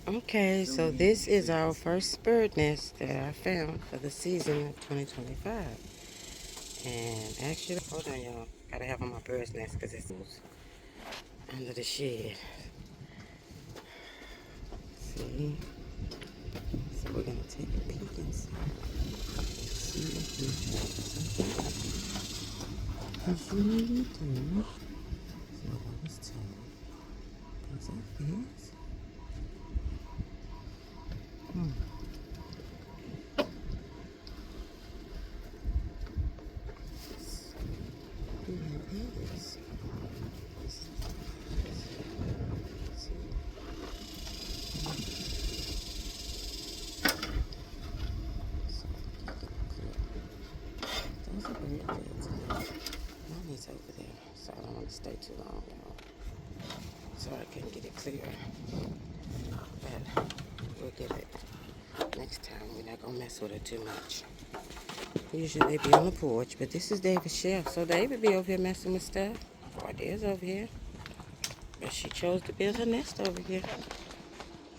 Okay, so this is our first bird nest that I found for the season of 2025. And actually, hold on y'all, gotta have on my bird's nest because it's under the shed. See? So we're gonna take a peek inside. See if we have something. Usually we do. So that was 2. Is that fish? We have eggs. Those are bird beds. Mommy's over there, so I don't want to stay too long, y'all. So I couldn't get it clear. But we'll get it next time. We're not gonna mess with her too much. Usually they be on the porch, but this is David's shelf. So David be over here messing with stuff. Cordea's over here. But she chose to build her nest over here.